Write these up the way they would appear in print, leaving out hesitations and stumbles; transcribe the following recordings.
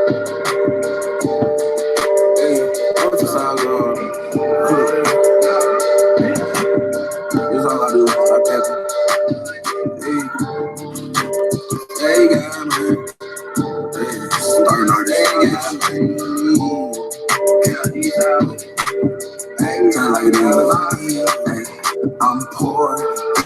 Hey, what's the sound going? That's all I do. Stop capping. Hey, hey, guys, man. Hey, starting artist. Hey, guys, man. Turn like it is. Hey, I'm poor.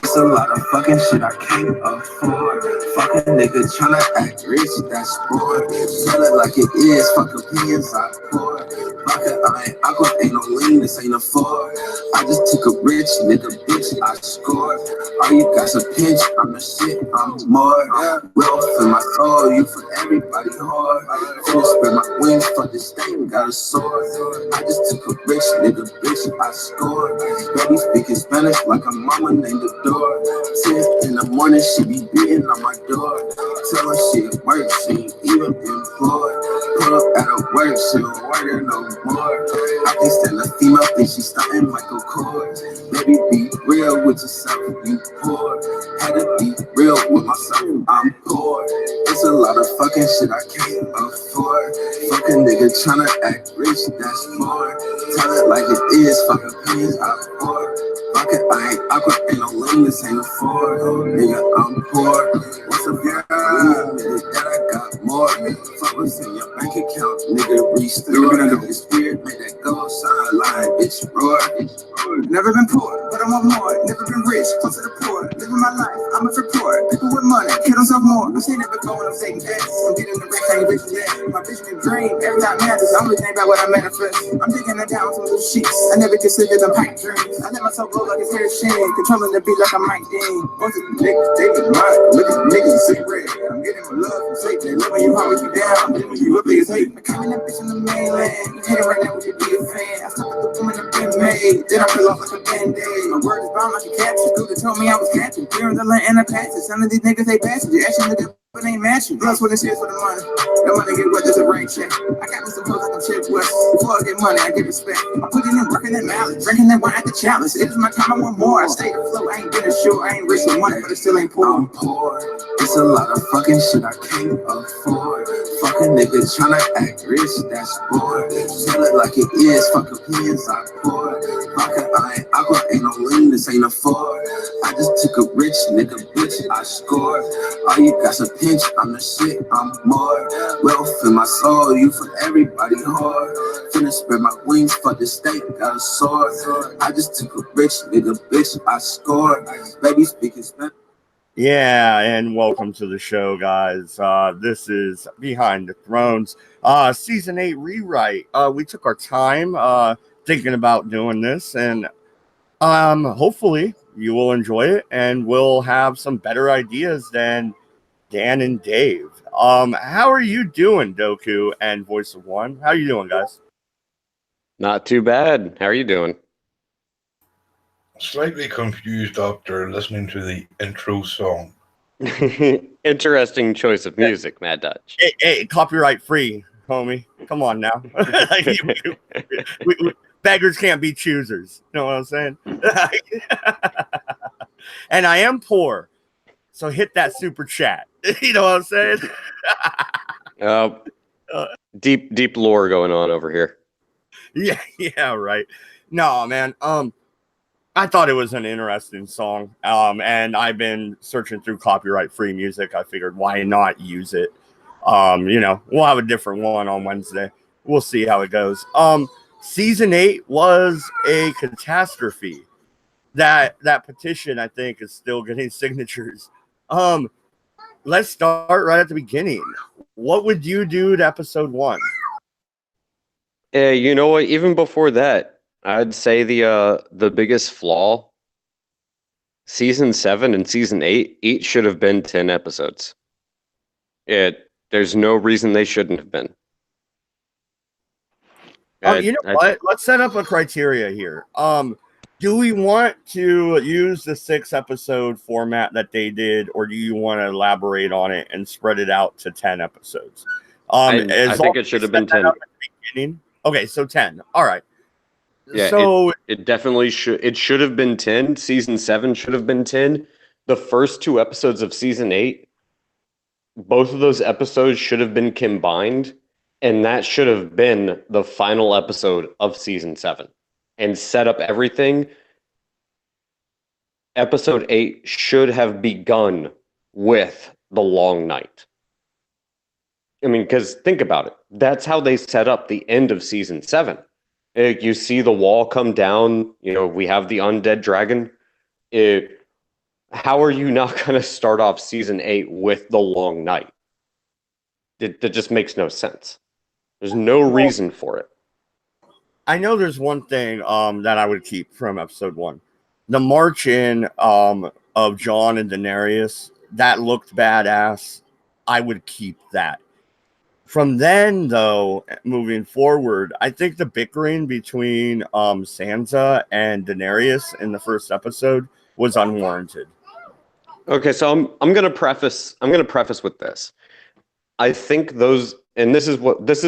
It's a lot of fucking shit I can't afford. Fucking nigga tryna act rich, that's sport. Tell it like it is, fuck opinions I pour. Vodka, I ain't aqua, ain't no lean, this ain't a Ford. I just took a rich nigga, bitch, I scored. All you got's a pinch, I'm the shit, I'm more. Wealth in my soul, you for everybody hard. Finna spread my wings, fuck this thing, got a sword. I just took a rich nigga, bitch, I scored. Baby speaking Spanish like a mama named the door. 10 in the morning, she be beating on my door. Tell her she at work, she ain't even employed. Pull up at her work, she don't work her no more. I can't stand a female, think she starting Michael Kors. Baby, be real with yourself, you poor. Had to be real with myself, I'm poor. It's a lot of fucking shit I can't afford. Fucking nigga tryna act rich, that's more. Tell it like it is, fuck opinions I pour. Fuck it, I ain't awkward, ain't no lame, this ain't a Ford. Nigga, I'm poor. What's up, yeah? Admitted that I got more. Fuck what's in your bank account, nigga, restore. Your spirit, make that go shine line, bitch, roar. Never been poor, but I'm on more. Never been rich, close to the poor. Living my life, I'm a report. People with money, kill themselves more. I'm saying it before when I'm taking tests. I'm getting the rich, ain't vision yet. My vision and dream, every time matters. I'm looking about what I manifest. I'm digging it down some little sheets. I never considered them pipe dreams. I let myself go like it's hair sheen. Controlling the beat like a Mike Dean. Most of the niggas, they get mine. Look at the niggas, see red. I'm getting my love from Satan. They love when you always be down. Then when you up, niggas hate. I'm coming that bitch in the mainland. You hating right now with your dear fan. I stuck with the woman I've been made. Then I feel off like a band-aid. My word is bound like a capture. Google told me I was catching. Fear in the land and the patches. Some of these niggas, they passengers. Actually, niggas, but ain't matching. Plus, what this is for the money. The money get wet, there's a rain check. I got me some clothes like I'm Chip West. Before I get money, I get respect. I'm putting in work in that mallet. Drinking that wine at the challenge. It is my time, I want more. I stay afloat. I ain't getting sure. I ain't rich with money, but it still ain't poor. I'm poor. It's a lot of fucking shit I can't afford. Fucking niggas tryna act rich, that's sport. Tell it like it is, fuck opinions I pour. Vodka, I ain't aqua, ain't no lean, this ain't a Ford. I just took a rich nigga, bitch, I scored. All you got's a pinch, I'm the shit, I'm more. Wealth in my soul, you for everybody hard. Finna spread my wings, fuck the state, got a sword. I just took a rich nigga, bitch, I scored. Baby speaking Spanish. Yeah, and welcome to the show, guys. This is Behind the Thrones, season 8 rewrite. We took our time thinking about doing this, and hopefully you will enjoy it, and we'll have some better ideas than Dan and Dave. How are you doing, Doku and Voice of One? How are you doing, guys? Not too bad. How are you doing? Slightly confused after listening to the intro song. Interesting choice of music, Mad Dutch. Hey, copyright free, homie. Come on now. Beggars can't be choosers. You know what I'm saying? And I am poor, so hit that super chat. You know what I'm saying? Deep lore going on over here. Yeah, right. No, man. I thought it was an interesting song. And I've been searching through copyright-free music. I figured, why not use it? We'll have a different one on Wednesday. We'll see how it goes. Season 8 was a catastrophe. That petition, I think, is still getting signatures. Let's start right at the beginning. What would you do to episode 1? You know what? Even before that, I'd say the biggest flaw, season 7 and season 8 each should have been 10 episodes. There's no reason they shouldn't have been. You know what? Let's set up a criteria here. Do we want to use the 6-episode format that they did, or do you want to elaborate on it and spread it out to 10 episodes? I think it should have been 10. Okay, so 10. All right. Yeah, so it definitely should. It should have been 10. Season 7 should have been 10. The first 2 episodes of season 8, both of those episodes should have been combined And that should have been the final episode of season 7 and set up everything. Episode 8 should have begun with the long night. I mean, because think about it. That's how they set up the end of season 7. You see the wall come down. We have the undead dragon. How are you not going to start off season 8 with the long night? That just makes no sense. There's no reason for it. I know there's one thing that I would keep from episode 1. The march in of Jon and Daenerys, that looked badass. I would keep that. From then, though, moving forward, I think the bickering between Sansa and Daenerys in the first episode was unwarranted. Okay, so I'm gonna preface with this. I think those, and this is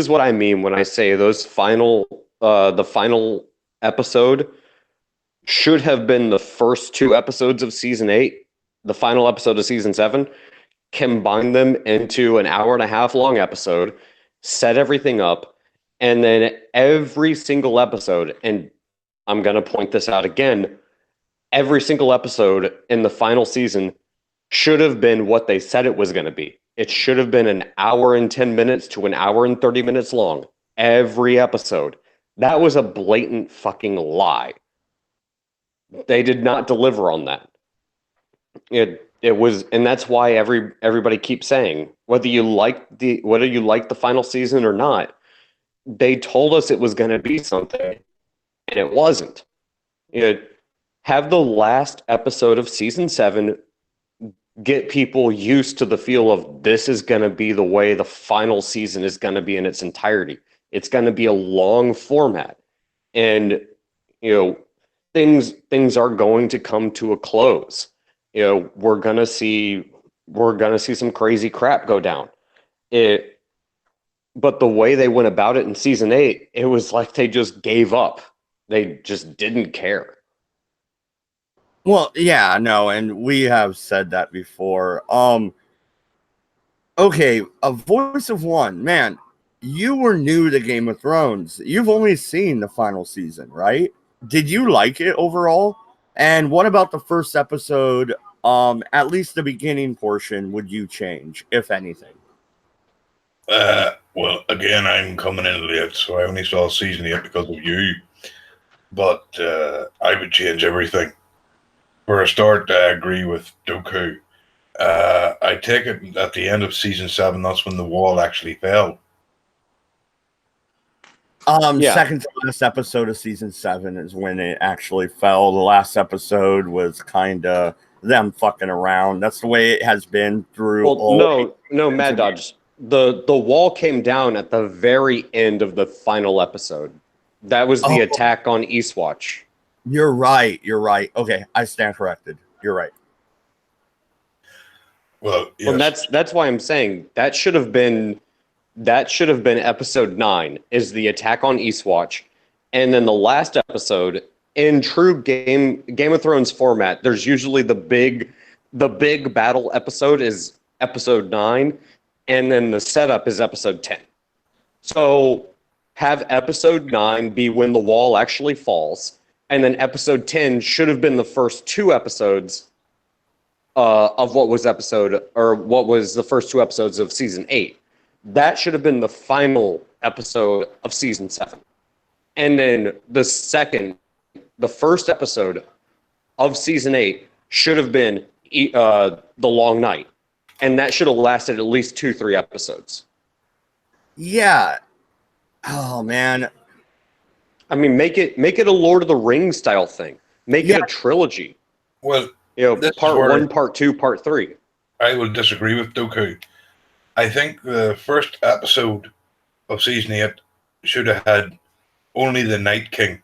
what I mean when I say those the final episode should have been the first 2 episodes of season 8, the final episode of season 7. Combine them into an hour and a half long episode, set everything up, and then every single episode, and I'm going to point this out again, every single episode in the final season should have been what they said it was going to be. It should have been an hour and 10 minutes to an hour and 30 minutes long. Every episode. That was a blatant fucking lie. They did not deliver on that. It was, and that's why everybody keeps saying, whether you like the final season or not, they told us it was going to be something, and it wasn't. Have the last episode of season 7 get people used to the feel of this is going to be the way the final season is going to be in its entirety. It's going to be a long format, and things are going to come to a close. We're gonna see some crazy crap go down. But the way they went about it in season 8, it was like they just gave up. They just didn't care. Well, yeah, no, and we have said that before. Okay, A Voice of One, man, you were new to Game of Thrones. You've only seen the final season, right? Did you like it overall? And what about the first episode? At least the beginning portion, would you change, if anything? Well, again, I'm coming in late, so I only saw season 8 because of you. But I would change everything. For a start, I agree with Dooku. I take it at the end of season 7, that's when the wall actually fell. Yeah. Second to last episode of season 7 is when it actually fell. The last episode was kind of them fucking around. That's the way it has been through. Well, no, Mad Dodge. The wall came down at the very end of the final episode. That was the attack on Eastwatch. You're right. Okay, I stand corrected. You're right. Well, yes. Well, that's why I'm saying that should have been episode 9, is the attack on Eastwatch. And then the last episode, in true Game of Thrones format, there's usually the big battle episode is episode 9, and then the setup is episode 10. So have episode 9 be when the wall actually falls, and then episode 10 should have been the first 2 episodes of what was the first 2 episodes of season 8. That should have been the final episode of season 7. And then the first episode of season 8 should have been The Long Night. And that should have lasted at least 2-3 episodes. Yeah. Oh, man. I mean, make it a Lord of the Rings style thing. Make it a trilogy. Well, part 1, part 2, part 3. I will disagree with Dooku. I think the first episode of season 8 should have had only the Night King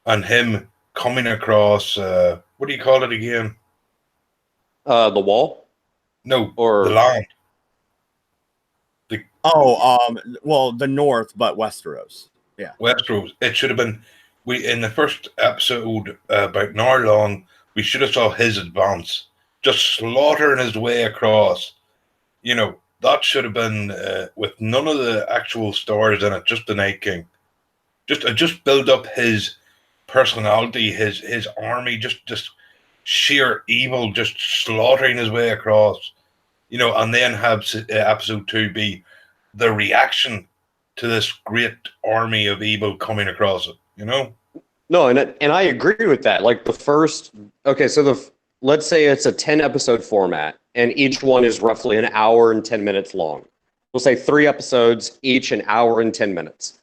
and him coming across, what do you call it again? The wall? No, or the land. Well, the North, but Westeros. Yeah. Westeros. It should have been, in the first episode, about an hour long, we should have saw his advance, just slaughtering his way across, that should have been with none of the actual stars in it, just the Night King. Just build up his personality, his army, just sheer evil, just slaughtering his way across, and then have episode 2 be the reaction to this great army of evil coming across it. No, and I agree with that. Like the first, okay, so let's say it's a 10 episode format, and each one is roughly an hour and 10 minutes long. We'll say 3 episodes, each an hour and 10 minutes.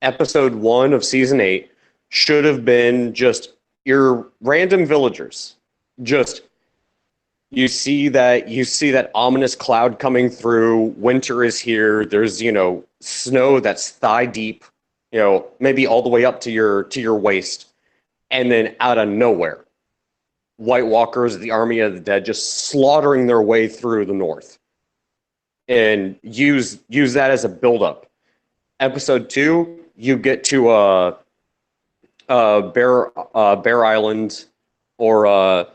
Episode 1 of season 8 should have been just your random villagers. Just you see that ominous cloud coming through. Winter is here. There's snow that's thigh deep. Maybe all the way up to your waist, and then out of nowhere, White Walkers, the army of the dead, just slaughtering their way through the north, and use that as a buildup. Episode 2, you get to Bear Island, or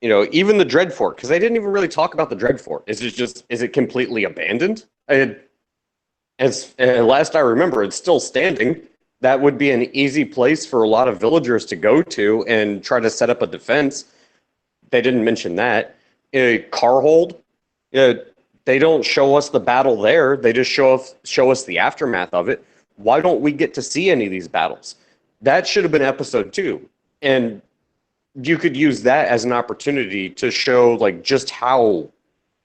even the Dreadfort, because they didn't even really talk about the Dreadfort. Is it completely abandoned? As last I remember, it's still standing. That would be an easy place for a lot of villagers to go to and try to set up a defense. They didn't mention that. Carhold, they don't show us the battle there. They just show us the aftermath of it. Why don't we get to see any of these battles? That should have been episode 2. And you could use that as an opportunity to show just how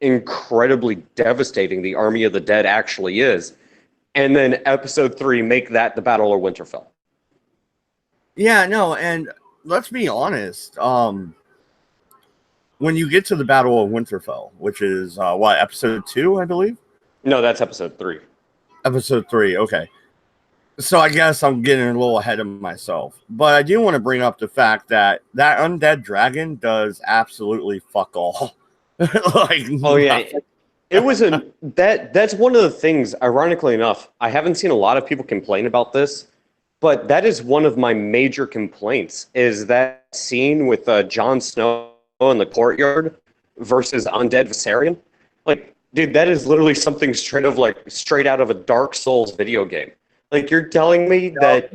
incredibly devastating the Army of the Dead actually is. And then episode 3, make that the Battle of Winterfell. Yeah, no, and let's be honest. When you get to the Battle of Winterfell, which is episode 2, I believe? No, that's episode 3. Episode 3, okay. So I guess I'm getting a little ahead of myself. But I do want to bring up the fact that undead dragon does absolutely fuck all. Oh yeah. It was that's one of the things, ironically enough, I haven't seen a lot of people complain about this, but that is one of my major complaints, is that scene with Jon Snow in the courtyard versus undead Viserion. Dude, that is literally something straight out of a Dark Souls video game. You're telling me that...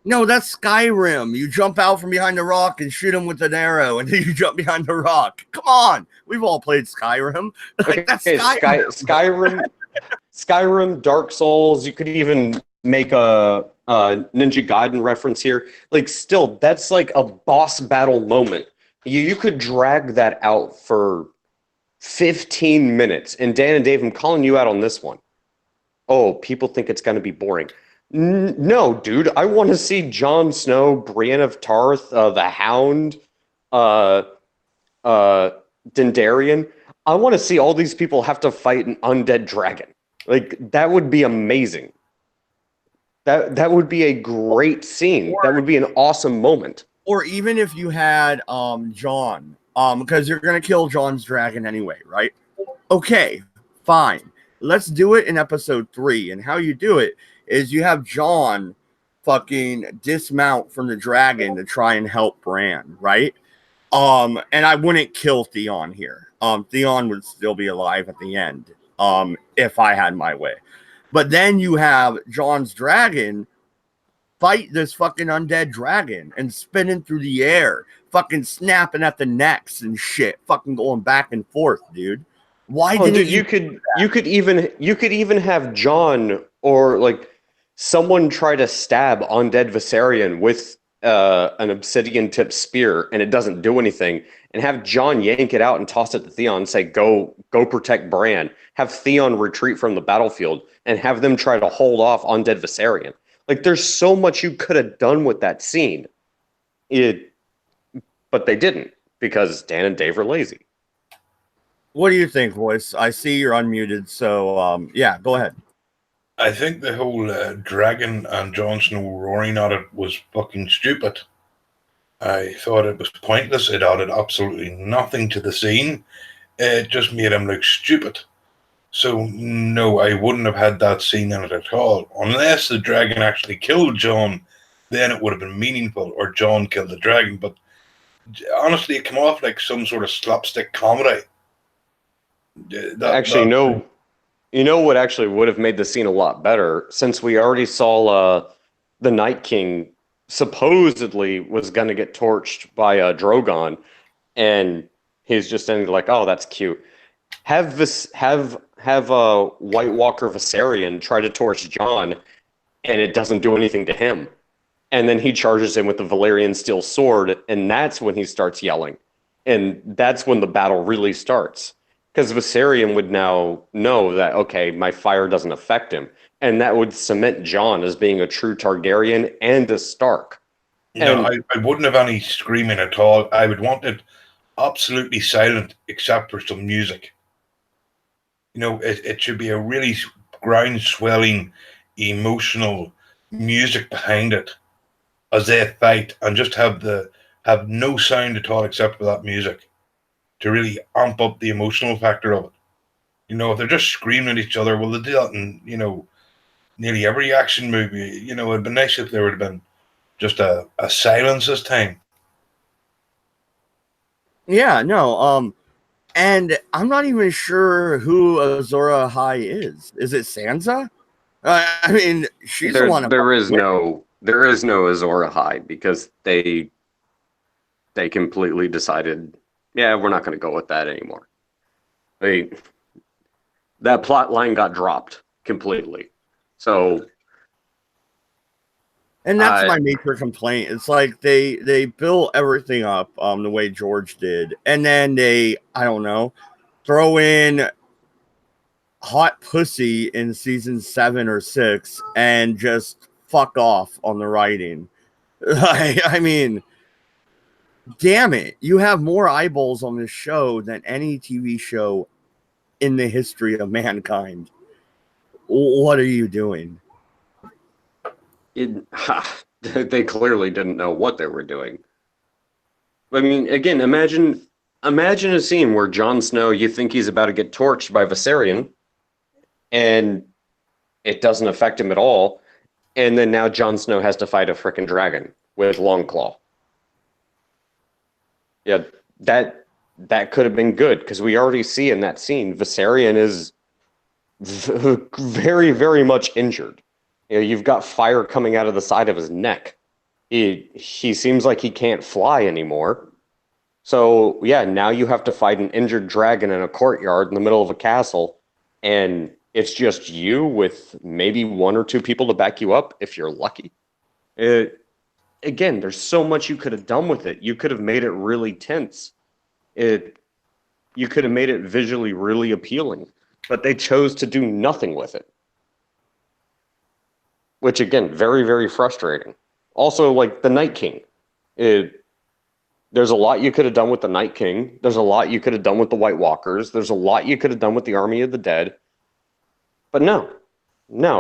No, that's Skyrim. You jump out from behind the rock and shoot him with an arrow, and then you jump behind the rock. Come on. We've all played Skyrim. That's Skyrim. Skyrim, Dark Souls. You could even make a Ninja Gaiden reference here. Still, that's a boss battle moment. You could drag that out for 15 minutes. And Dan and Dave, I'm calling you out on this one. Oh, people think it's going to be boring. No, dude, I want to see Jon Snow, Brienne of Tarth, the Hound, Dendarian. I want to see all these people have to fight an undead dragon. That would be amazing. That would be a great scene. That would be an awesome moment. Or even if you had Jon, because you're gonna kill Jon's dragon anyway, right? Okay, fine. Let's do it in episode 3. And how you do it is you have Jon fucking dismount from the dragon to try and help Bran, right? And I wouldn't kill Theon here. Theon would still be alive at the end, if I had my way. But then you have Jon's dragon fight this fucking undead dragon and spinning through the air, fucking snapping at the necks and shit, fucking going back and forth, dude. Why didn't you could even have Jon or someone try to stab undead Viserion with an obsidian tipped spear and it doesn't do anything, and have Jon yank it out and toss it to Theon and say, go protect Bran. Have Theon retreat from the battlefield and have them try to hold off undead Viserion. There's so much you could have done with that scene. But they didn't, because Dan and Dave are lazy. What do you think, Voice? I see you're unmuted, so yeah, go ahead. I think the whole dragon and Jon Snow roaring at it was fucking stupid. I thought it was pointless. It added absolutely nothing to the scene. It just made him look stupid. So, no, I wouldn't have had that scene in it at all. Unless the dragon actually killed Jon, then it would have been meaningful, or Jon killed the dragon. But honestly, it came off like some sort of slapstick comedy. Actually, no. You know what actually would have made the scene a lot better, since we already saw the Night King supposedly was going to get torched by Drogon, and he's just ending like, oh, that's cute. Have White Walker Viserion try to torch Jon, and it doesn't do anything to him. And then he charges him with the Valyrian steel sword, and that's when he starts yelling. And that's when the battle really starts. Because Viserion would now know that, okay, my fire doesn't affect him. And that would cement Jon as being a true Targaryen and a Stark. No, I wouldn't have any screaming at all. I would want it absolutely silent except for some music. You know, it should be a really ground-swelling, emotional music behind it as they fight, and just have no sound at all except for that music to really amp up the emotional factor of it. You know, if they're just screaming at each other, well, they do that in, you know, nearly every action movie. You know, it'd been nice if there would have been just a silence this time. Yeah, no, and I'm not even sure who Azor Ahai is. Is it Sansa? I mean, she's the one. There is no Azor Ahai, because they completely decided, yeah, we're not going to go with that anymore. That plot line got dropped completely. So, and that's my major complaint. It's like they built everything up the way George did, and then they, I don't know, throw in hot pussy in season 7 or 6 and just fuck off on the writing. I mean, damn it, you have more eyeballs on this show than any TV show in the history of mankind. What are you doing? They clearly didn't know what they were doing. I mean, again, imagine a scene where Jon Snow, you think he's about to get torched by Viserion, and it doesn't affect him at all, and then now Jon Snow has to fight a freaking dragon with Longclaw. Yeah, that could have been good, because we already see in that scene Viserion is very, very much injured. You know, you've got fire coming out of the side of his neck. He seems like he can't fly anymore. So yeah, now you have to fight an injured dragon in a courtyard in the middle of a castle, and it's just you with maybe 1 or 2 people to back you up if you're lucky. Again, there's so much you could have done with it. You could have made it really tense. You could have made it visually really appealing, but they chose to do nothing with it. Which, again, very, very frustrating. Also, like the Night King. There's a lot you could have done with the Night King. There's a lot you could have done with the White Walkers. There's a lot you could have done with the Army of the Dead. But no,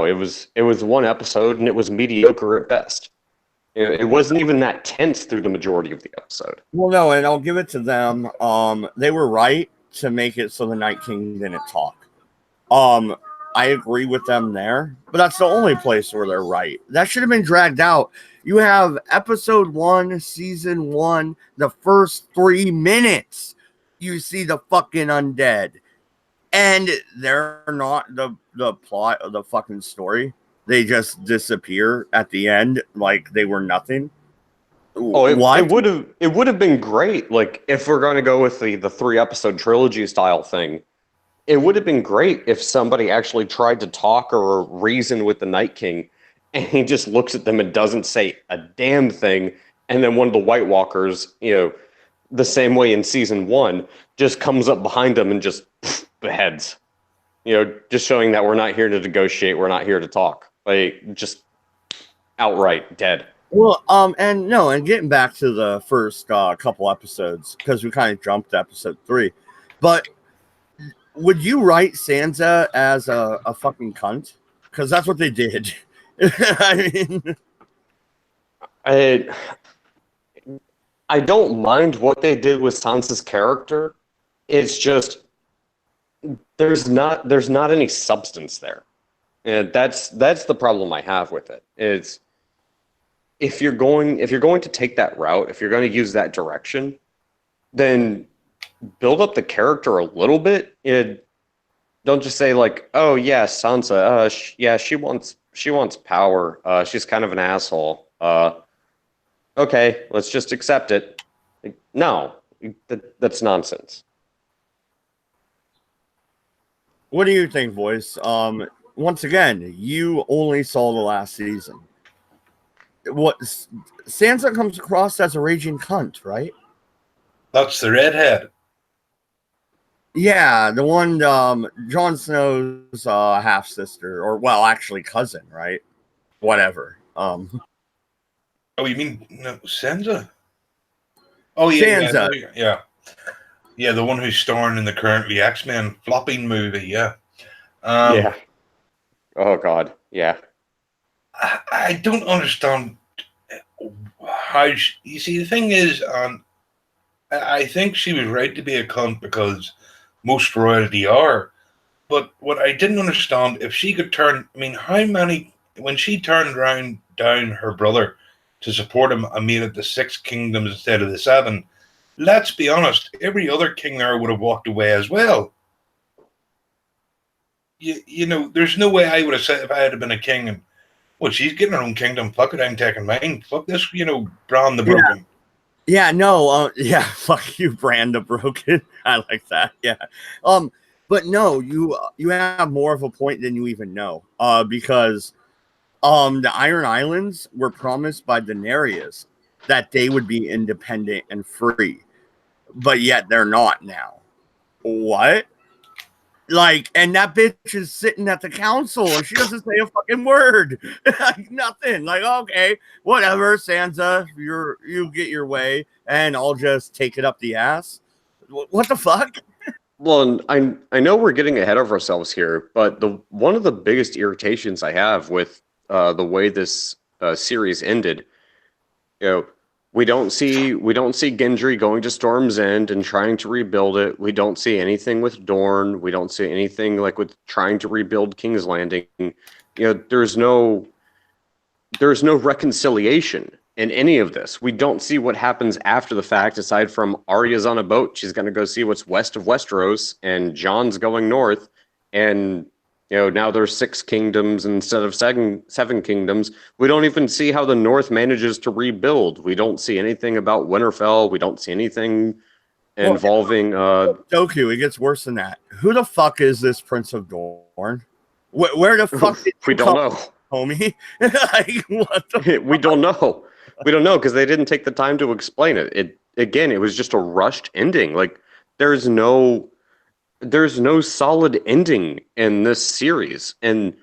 it was 1 episode, and it was mediocre at best. It wasn't even that tense through the majority of the episode. Well, no, and I'll give it to them. They were right to make it so the Night King didn't talk. I agree with them there, but that's the only place where they're right. That should have been dragged out. You have episode 1, season 1, the first 3 minutes, you see the fucking undead, and they're not the plot of the fucking story. They just disappear at the end like they were nothing. Oh, it would have been great. Like, if we're going to go with the 3-episode trilogy style thing, it would have been great if somebody actually tried to talk or reason with the Night King, and he just looks at them and doesn't say a damn thing. And then one of the White Walkers, you know, the same way in season 1, just comes up behind them and just beheads. You know, just showing that we're not here to negotiate. We're not here to talk. Like, just outright dead. Well, and getting back to the first couple episodes, because we kind of jumped to episode 3, but would you write Sansa as a fucking cunt? Because that's what they did. I mean, I don't mind what they did with Sansa's character. It's just there's not any substance there, and that's the problem I have with it. Is if you're going to take that route, if you're going to use that direction, then build up the character a little bit. Don't just say like, "Oh yeah, Sansa. Yeah, she wants power. She's kind of an asshole. Okay, let's just accept it." Like, no, that's nonsense. What do you think, boys? Once again, you only saw the last season. What Sansa comes across as a raging cunt, right? That's the redhead. Yeah, the one Jon Snow's half sister, or well, actually cousin, right? Whatever. Oh, you mean no, Sansa? Oh yeah, Sansa. yeah. The one who's starring in the currently X-Men flopping movie. Yeah. Yeah. Oh God. Yeah. I don't understand how you see. The thing is, I think she was right to be a cunt because most royalty are. But what I didn't understand, if she could turn, I mean, how many when she turned around down her brother to support him and made it the 6 kingdoms instead of the 7. Let's be honest, every other king there would have walked away as well. You know, there's no way I would have said if I had been a king and, well, she's getting her own kingdom. Fuck it, I'm taking mine. Fuck this, Bran the Broken. Yeah, no, yeah, fuck you, Bran the Broken. I like that. Yeah. But no, you have more of a point than you even know. Because the Iron Islands were promised by Daenerys that they would be independent and free, but yet they're not now. What? Like, and that bitch is sitting at the council and she doesn't say a fucking word. Like, nothing. Like, okay, whatever, Sansa, you get your way and I'll just take it up the ass. What the fuck? Well, I know we're getting ahead of ourselves here, but one of the biggest irritations I have with the way this series ended, we don't see Gendry going to Storm's End and trying to rebuild it. We don't see anything with Dorne. We don't see anything like with trying to rebuild King's Landing. There's no reconciliation in any of this. We don't see what happens after the fact, aside from Arya's on a boat. She's going to go see what's west of Westeros, and Jon's going north. And now there's 6 kingdoms instead of 7 kingdoms. We don't even see how the North manages to rebuild. We don't see anything about Winterfell. We don't see anything involving Doku. It gets worse than that. Who the fuck is this Prince of Dorne? Where the fuck did we don't know, homie? Like, what the we don't know. We don't know because they didn't take the time to explain it. It was just a rushed ending. Like there's no solid ending in this series. And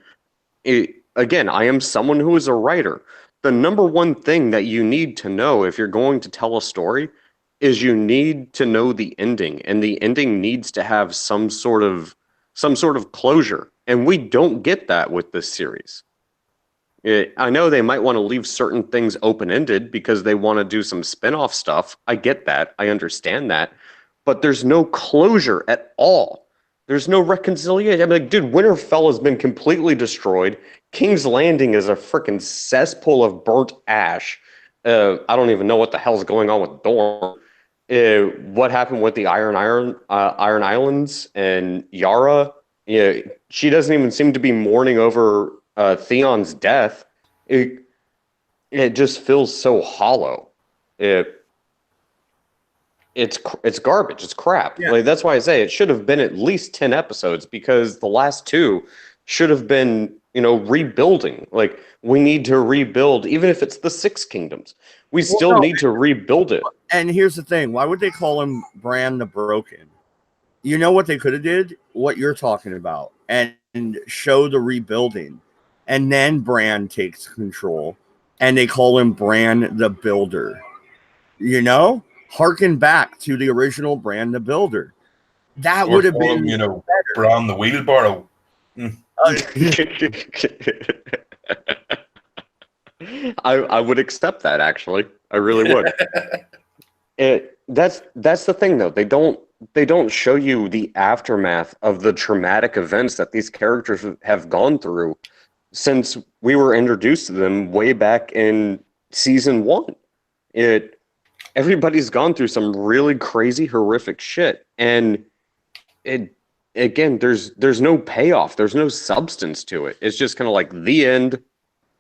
again, I am someone who is a writer. The number one thing that you need to know if you're going to tell a story is you need to know the ending, and the ending needs to have some sort of closure. And we don't get that with this series. I know they might want to leave certain things open-ended because they want to do some spin-off stuff. I get that. I understand that. But there's no closure at all. There's no reconciliation. I mean, like, dude, Winterfell has been completely destroyed. King's Landing is a freaking cesspool of burnt ash. I don't even know what the hell's going on with Dorne. What happened with the Iron Islands and Yara? She doesn't even seem to be mourning over Theon's death. It just feels so hollow. It's garbage. It's crap. Yeah. Like, that's why I say it should have been at least 10 episodes because the last 2 should have been, rebuilding. Like, we need to rebuild, even if it's the 6 kingdoms. We still need to rebuild it. And here's the thing. Why would they call him Bran the Broken? You know what they could have did? What you're talking about. And show the rebuilding. And then Bran takes control. And they call him Bran the Builder. Harken back to the original Bran the Builder. That would have been better. Bran the Wheelbarrow. I would accept that, actually. I really would. That's the thing, though. They don't show you the aftermath of the traumatic events that these characters have gone through since we were introduced to them way back in season 1. everybody's gone through some really crazy, horrific shit, and it again, there's no payoff, there's no substance to it. It's just kind of like the end.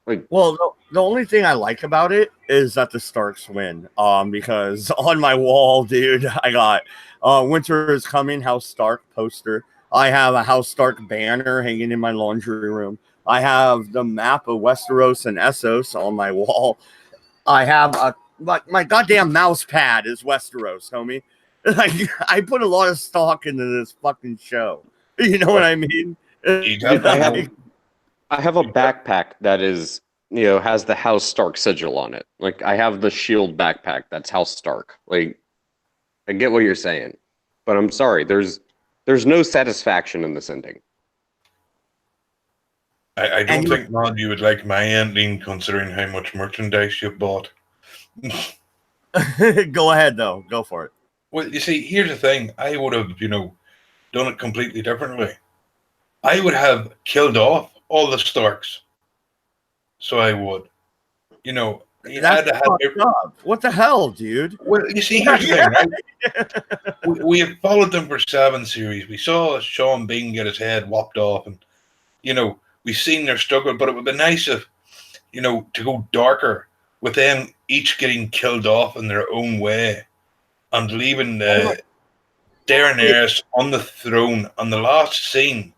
Like, Well, the only thing I like about it is that the Starks win. Because on my wall, dude, I got Winter is Coming, House Stark poster. I have a House Stark banner hanging in my laundry room. I have the map of Westeros and Essos on my wall. I have my goddamn mouse pad is Westeros, homie. Like, I put a lot of stock into this fucking show. You know what I mean? You got I have a backpack that is, has the House Stark sigil on it. Like, I have the shield backpack that's House Stark. Like, I get what you're saying, but I'm sorry, there's no satisfaction in this ending. I don't think, Rod, you would like my ending considering how much merchandise you've bought. Go ahead, though. Go for it. Well, you see, here's the thing. I would have, done it completely differently. I would have killed off all the Starks. So I would. That's fucked up. What the hell, dude? Well, you see, here's the thing, right? we have followed them for 7 series. We saw Sean Bean get his head whopped off, and, we've seen their struggle, but it would be nice if, to go darker with them each getting killed off in their own way and leaving Daenerys on the throne on the last scene.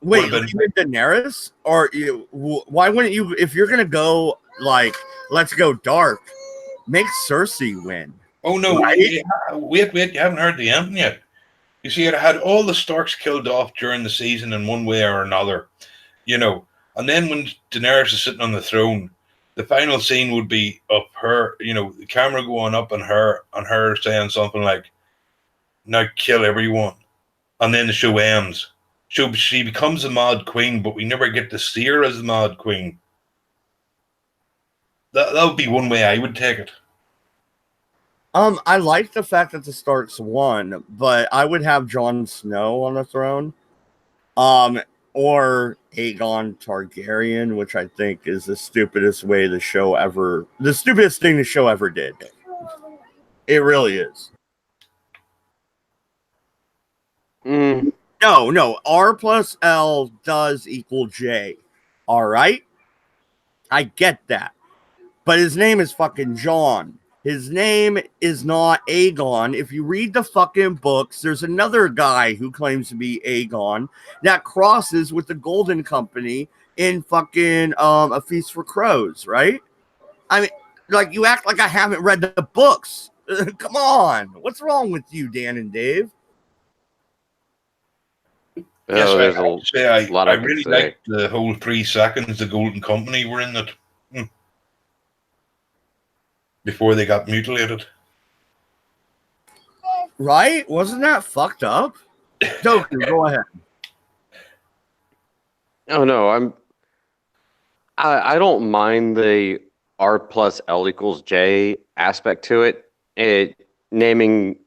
Wait, you mean Daenerys? Or why wouldn't you, if you're going to go, like, let's go dark, make Cersei win? Oh, no, right? wait, you haven't heard the ending yet. You see, it had all the Starks killed off during the season in one way or another, and then when Daenerys is sitting on the throne, the final scene would be of her, the camera going up on her saying something like, now kill everyone. And then the show ends. So she becomes a Mad Queen, but we never get to see her as the Mad Queen. That would be one way I would take it. I like the fact that the Starks won, but I would have Jon Snow on the throne. Or Aegon Targaryen, which I think is the stupidest thing the show ever did. It really is. No, R plus L does equal J. All right? I get that. But his name is fucking Jon. His name is not Aegon. If you read the fucking books, there's another guy who claims to be Aegon that crosses with the Golden Company in fucking A Feast for Crows, right? I mean, like, you act like I haven't read the books. Come on. What's wrong with you, Dan and Dave? Yes, I I really liked the whole 3 seconds the Golden Company were in it. Before they got mutilated. Right? Wasn't that fucked up? Doku, go ahead. Oh no, I don't mind the R plus L equals J aspect to it. Naming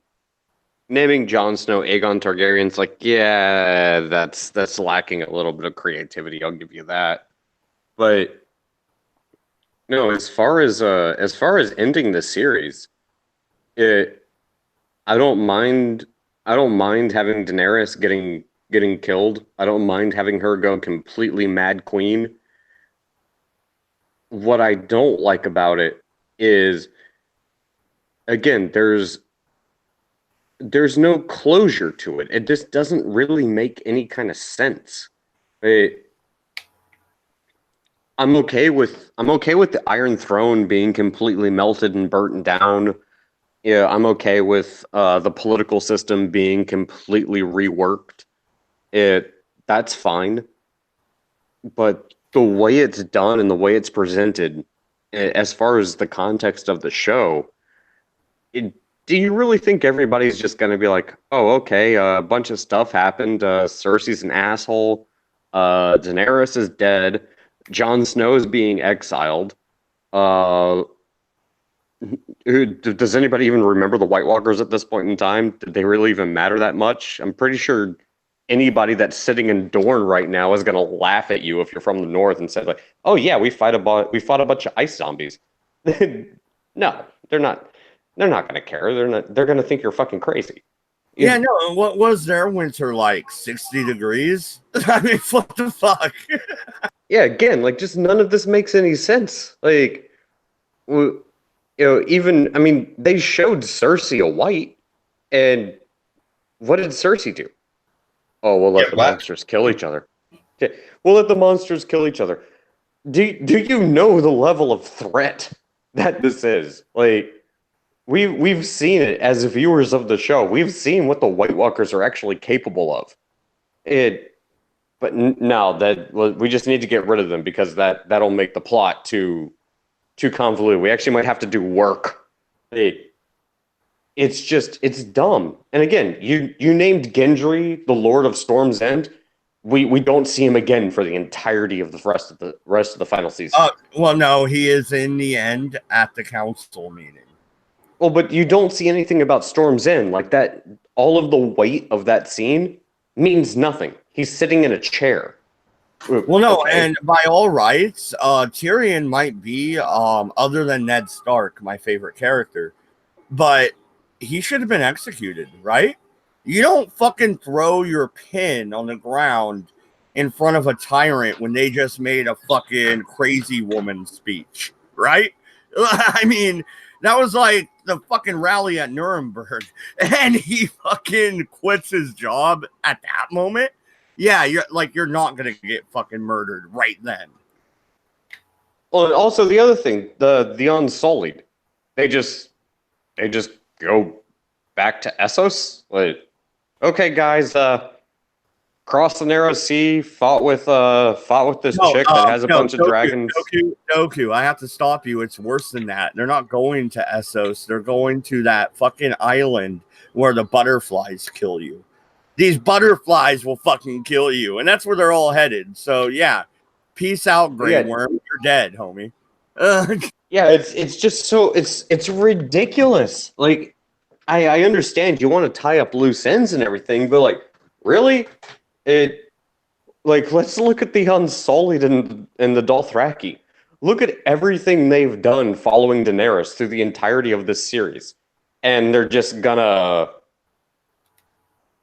Jon Snow Aegon Targaryen's like, yeah, that's lacking a little bit of creativity. I'll give you that. But no, as far as ending the series, I don't mind having Daenerys getting killed. I don't mind having her go completely Mad Queen. What I don't like about it is, again, there's no closure to it. It just doesn't really make any kind of sense. I'm okay with the Iron Throne being completely melted and burnt down. Yeah, I'm okay with the political system being completely reworked. That's fine. But the way it's done and the way it's presented, as far as the context of the show, do you really think everybody's just going to be like, oh, okay, a bunch of stuff happened. Cersei's an asshole. Daenerys is dead. Jon Snow is being exiled. Does anybody even remember the White Walkers at this point in time? Did they really even matter that much? I'm pretty sure anybody that's sitting in Dorne right now is going to laugh at you if you're from the north and said, like, "Oh yeah, we fought a bunch of ice zombies." No, they're not. They're not going to care. They're going to think you're fucking crazy. Yeah, no. And what was their winter like? 60 degrees? I mean, what the fuck? Yeah, again, like just none of this makes any sense. Like, even I mean, they showed Cersei a white, and what did Cersei do? Oh, we'll let the monsters kill each other. Okay, we'll let the monsters kill each other. Do you know the level of threat that this is? Like, we've seen it as viewers of the show. We've seen what the White Walkers are actually capable of. But now that we just need to get rid of them because that'll make the plot too convoluted. We actually might have to do work. It's dumb. And again, you named Gendry the Lord of Storm's End. We don't see him again for the entirety of the rest of the final season. Well, no, he is in the end at the council meeting. Well, but you don't see anything about Storm's End like that. All of the weight of that scene means nothing. He's sitting in a chair. Well, no, okay. And by all rights, Tyrion might be, other than Ned Stark, my favorite character, but he should have been executed, right? You don't fucking throw your pin on the ground in front of a tyrant when they just made a fucking crazy woman speech, right? I mean, that was like the fucking rally at Nuremberg, and he fucking quits his job at that moment. Yeah, you're not gonna get fucking murdered right then. Well, and also the other thing, the Unsullied, they just go back to Essos. Like, okay, guys, crossed the narrow sea, fought with this chick that has a bunch of dragons. Doku, I have to stop you. It's worse than that. They're not going to Essos. They're going to that fucking island where the butterflies kill you. These butterflies will fucking kill you, and that's where they're all headed. So yeah, peace out, Grey Worm. You're dead, homie. Yeah, it's just so it's ridiculous. Like, I understand you want to tie up loose ends and everything, but like, really, let's look at the Unsullied and the Dothraki. Look at everything they've done following Daenerys through the entirety of this series, and they're just gonna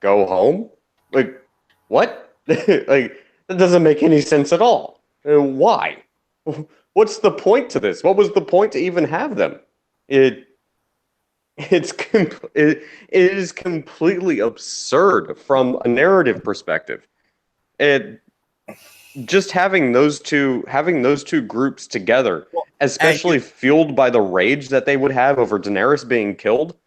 go home? Like, what? Like, that doesn't make any sense at all. Why? What's the point to this? What was the point to even have them? It is completely absurd from a narrative perspective. Just having those two groups together, especially fueled by the rage that they would have over Daenerys being killed,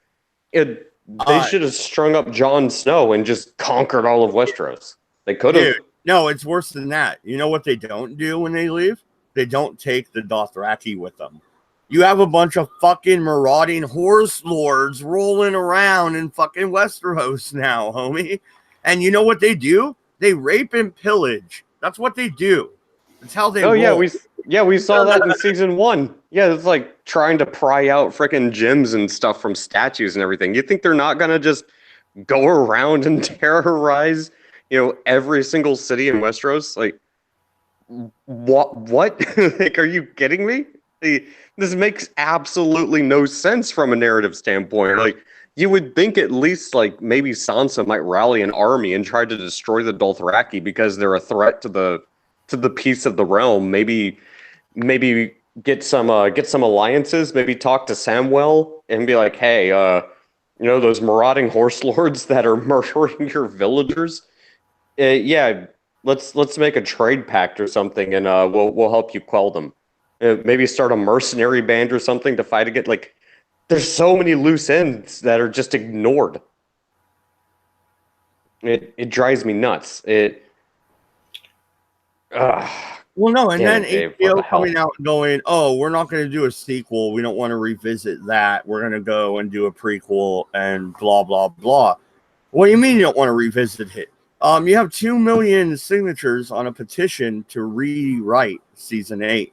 they should have strung up Jon Snow and just conquered all of Westeros. They could have. No, it's worse than that. You know what they don't do when they leave? They don't take the Dothraki with them. You have a bunch of fucking marauding horse lords rolling around in fucking Westeros now, homie. And you know what they do? They rape and pillage. That's what they do. That's how they roll. We saw that in season 1. Yeah, it's like trying to pry out freaking gems and stuff from statues and everything. You think they're not gonna just go around and terrorize, every single city in Westeros? Like, what? Like, are you kidding me? This makes absolutely no sense from a narrative standpoint. Like, you would think at least, like, maybe Sansa might rally an army and try to destroy the Dothraki because they're a threat to the peace of the realm. Maybe get some alliances. Maybe talk to Samwell and be like, hey, those marauding horse lords that are murdering your villagers. Let's make a trade pact or something, and we'll help you quell them. Maybe start a mercenary band or something to fight against. Like, there's so many loose ends that are just ignored. It drives me nuts. Well, no, and then HBO coming out and going, "Oh, we're not going to do a sequel. We don't want to revisit that. We're going to go and do a prequel and blah blah blah." What do you mean you don't want to revisit it? You have 2 million signatures on a petition to rewrite season 8.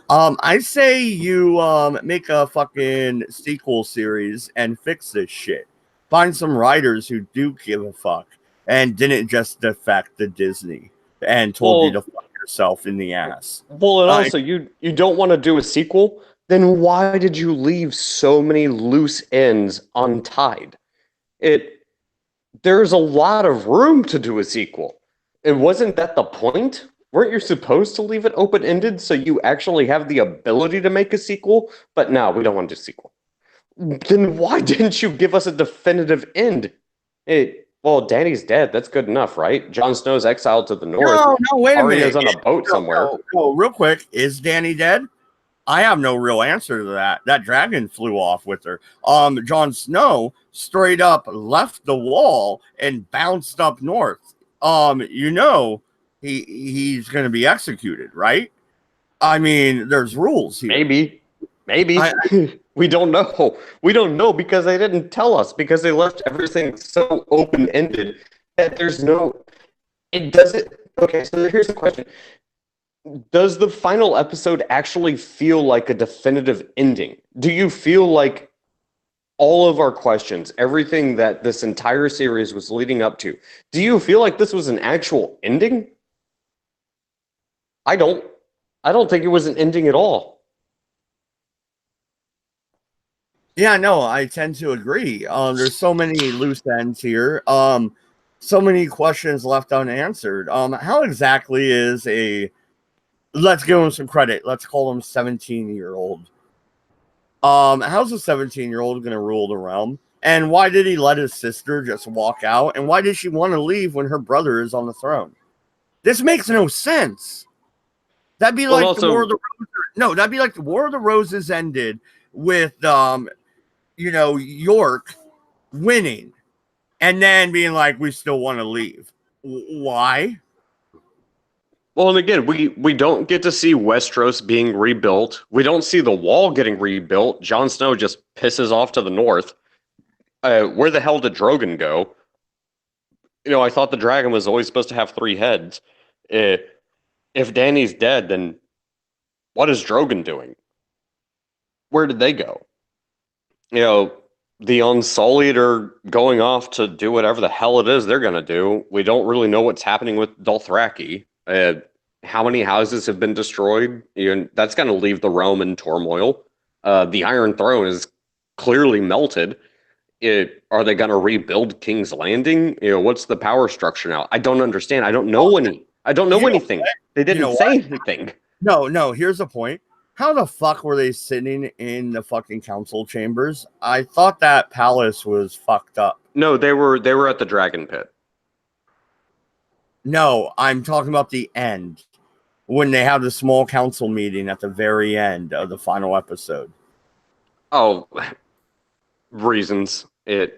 I say you make a fucking sequel series and fix this shit. Find some writers who do give a fuck and didn't just defect to Disney and told you to fuck yourself in the ass. Well, and also you don't want to do a sequel then why did you leave so many loose ends untied? There's a lot of room to do a sequel. And wasn't that the point? Weren't you supposed to leave it open-ended so you actually have the ability to make a sequel? But no, we don't want to do a sequel. Then why didn't you give us a definitive end? Well, Dany's dead. That's good enough, right? Jon Snow's exiled to the north. No, wait a minute. Arya's on a boat somewhere. No, real quick, is Dany dead? I have no real answer to that. That dragon flew off with her. Jon Snow straight up left the wall and bounced up north. He's going to be executed, right? I mean, there's rules here. Maybe. We don't know. We don't know because they didn't tell us, because they left everything so open-ended that there's no... It doesn't... Okay, so here's the question. Does the final episode actually feel like a definitive ending? Do you feel like all of our questions, everything that this entire series was leading up to, do you feel like this was an actual ending? I don't think it was an ending at all. Yeah, no, I tend to agree. There's so many loose ends here. So many questions left unanswered. How exactly is let's give him some credit. Let's call him 17-year-old. How's a 17-year-old going to rule the realm? And why did he let his sister just walk out? And why did she want to leave when her brother is on the throne? This makes no sense. That'd be like the War of the Roses. No, that'd be like the War of the Roses ended with, York winning and then being like, we still want to leave. Why? Well, and again, we don't get to see Westeros being rebuilt. We don't see the wall getting rebuilt. Jon Snow just pisses off to the north. Where the hell did Drogon go? I thought the dragon was always supposed to have 3 heads. If Dany's dead, then what is Drogon doing? Where did they go? The Unsullied are going off to do whatever the hell it is they're going to do. We don't really know what's happening with Dothraki. How many houses have been destroyed? That's going to leave the realm in turmoil. The Iron Throne is clearly melted. Are they going to rebuild King's Landing? What's the power structure now? I don't understand. I don't know anything. They didn't say anything. No. Here's the point. How the fuck were they sitting in the fucking council chambers? I thought that palace was fucked up. No, they were at the Dragon Pit. No, I'm talking about the end. When they have the small council meeting at the very end of the final episode. Oh, reasons. There's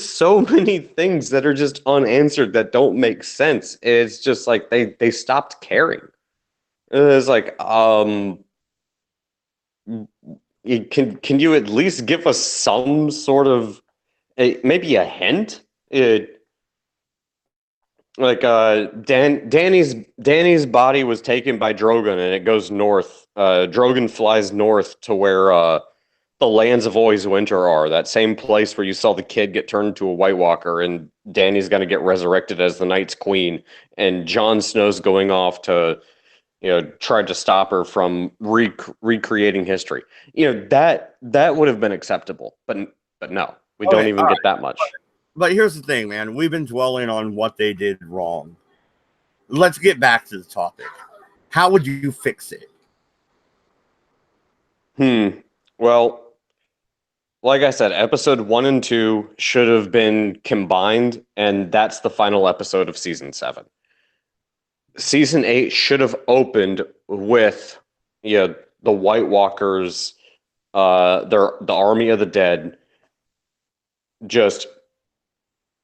so many things that are just unanswered that don't make sense. It's just like they stopped caring. It's like, can you at least give us some sort of maybe a hint? Dany's body was taken by Drogon, and it goes north. Drogon flies north to where the lands of Always Winter are. That same place where you saw the kid get turned into a White Walker, and Dany's going to get resurrected as the Night's Queen, and Jon Snow's going off to, try to stop her from recreating history. That would have been acceptable, but no, we don't even get that much. But here's the thing, man. We've been dwelling on what they did wrong. Let's get back to the topic. How would you fix it? Well, like I said, episode 1 and 2 should have been combined, and that's the final episode of season 7. Season 8 should have opened with the White Walkers, the Army of the Dead, just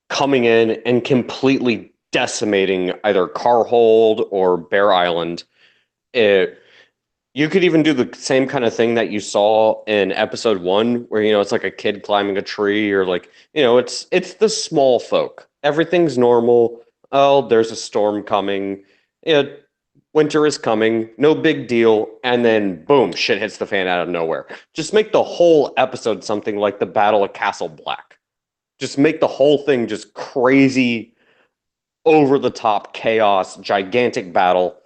coming in and completely decimating either Carhold or Bear Island. You could even do the same kind of thing that you saw in episode 1, where it's like a kid climbing a tree, or it's the small folk. Everything's normal. Oh, there's a storm coming. Winter is coming. No big deal. And then boom, shit hits the fan out of nowhere. Just make the whole episode something like the Battle of Castle Black. Just make the whole thing just crazy, over the top chaos, gigantic battle.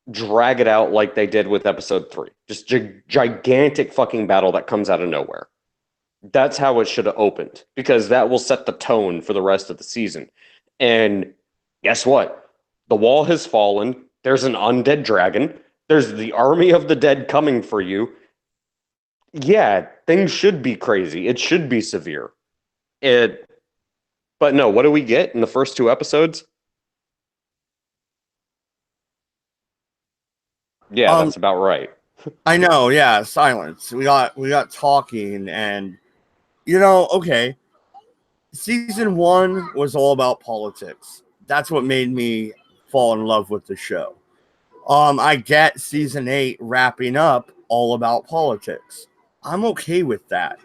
drag it out like they did with episode 3. Just gigantic fucking battle that comes out of nowhere. That's how it should have opened, because that will set the tone for the rest of the season. And guess what? The wall has fallen. There's an undead dragon. There's the army of the dead coming for you. Yeah, things should be crazy. It should be severe. But no, what do we get in the first 2 episodes? Yeah, that's about right. I know, yeah, silence. We got talking, and okay. Season 1 was all about politics. That's what made me fall in love with the show. I get season 8 wrapping up all about politics. I'm okay with that.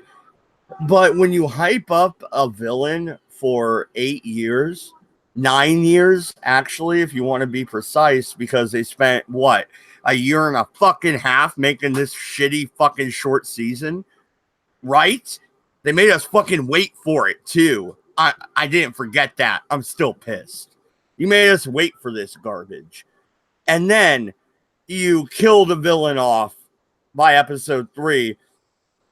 But when you hype up a villain for 8 years, 9 years, actually, if you want to be precise, because they spent, a year and a fucking half making this shitty fucking short season, right? They made us fucking wait for it, too. I didn't forget that. I'm still pissed. You made us wait for this garbage. And then you kill the villain off by episode 3.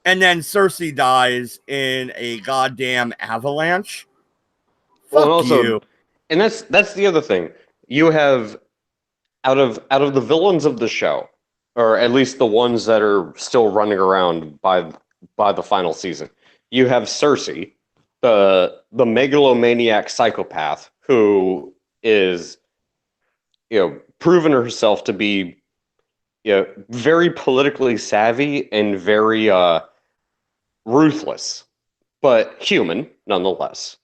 And then Cersei dies in a goddamn avalanche. Well, and Fuck also, you. And that's the other thing. You have out of the villains of the show, or at least the ones that are still running around by the final season, you have Cersei, the megalomaniac psychopath who is, proven herself to be, very politically savvy and very ruthless, but human nonetheless.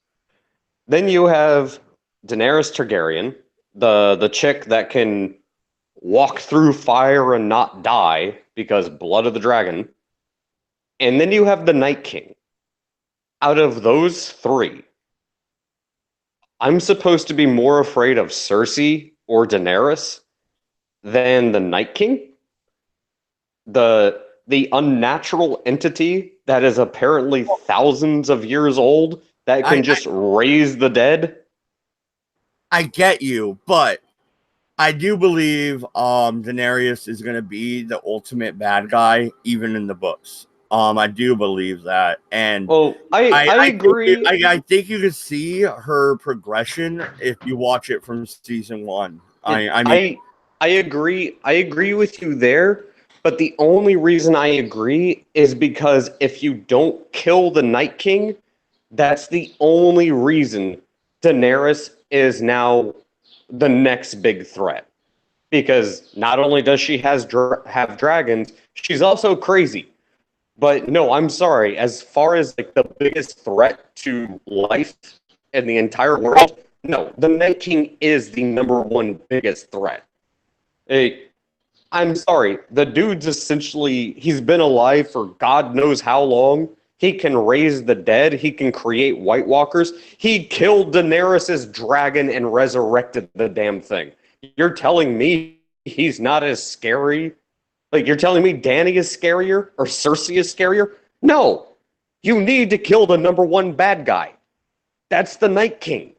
Then you have Daenerys Targaryen, the chick that can walk through fire and not die because blood of the dragon. And then you have the Night King. Out of those 3, I'm supposed to be more afraid of Cersei or Daenerys than the Night King? The unnatural entity that is apparently thousands of years old that can just raise the dead? I get you, but I do believe Daenerys is going to be the ultimate bad guy, even in the books. I do believe that, and well, I agree. I think you can see her progression if you watch it from season 1. I agree. I agree with you there, but the only reason I agree is because if you don't kill the Night King, that's the only reason Daenerys is now the next big threat. Because not only does she have dragons, she's also crazy. But no, I'm sorry. As far as like the biggest threat to life in the entire world, no, the Night King is the number 1 biggest threat. I'm sorry. The dude's essentially, he's been alive for God knows how long. He can raise the dead. He can create White Walkers. He killed Daenerys' dragon and resurrected the damn thing. You're telling me he's not as scary? Like, you're telling me Dany is scarier or Cersei is scarier? No. You need to kill the number 1 bad guy. That's the Night King.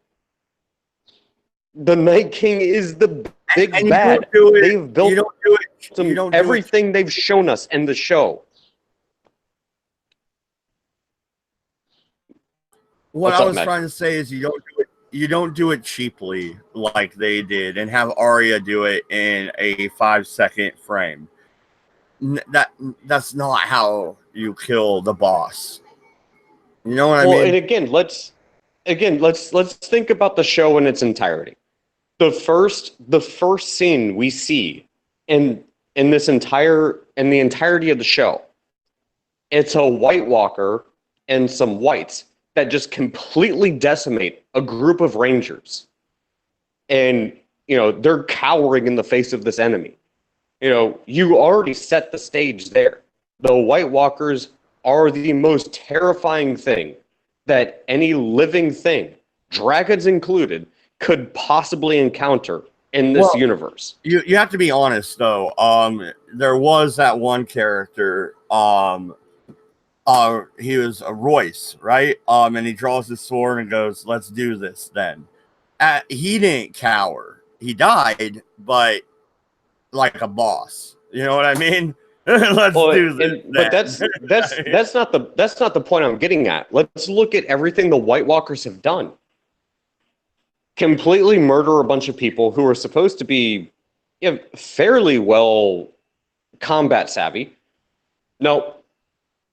The Night King is the big bad. They've built everything they've shown us in the show. What I was trying to say is you don't do it cheaply like they did and have Arya do it in a 5-second frame. That's not how you kill the boss. You know what I mean? Well, and again, let's think about the show in its entirety. The first scene we see in the entirety of the show, it's a White Walker and some whites that just completely decimate a group of rangers. And, they're cowering in the face of this enemy. You already set the stage there. The White Walkers are the most terrifying thing that any living thing, dragons included, could possibly encounter in this universe. You have to be honest, though. There was that one character, he was a Royce, right? And he draws his sword and goes, "Let's do this then." He didn't cower. He died, but like a boss. You know what I mean? Let's do this. But that's not the point I'm getting at. Let's look at everything the White Walkers have done. Completely murder a bunch of people who are supposed to be fairly well combat savvy. No,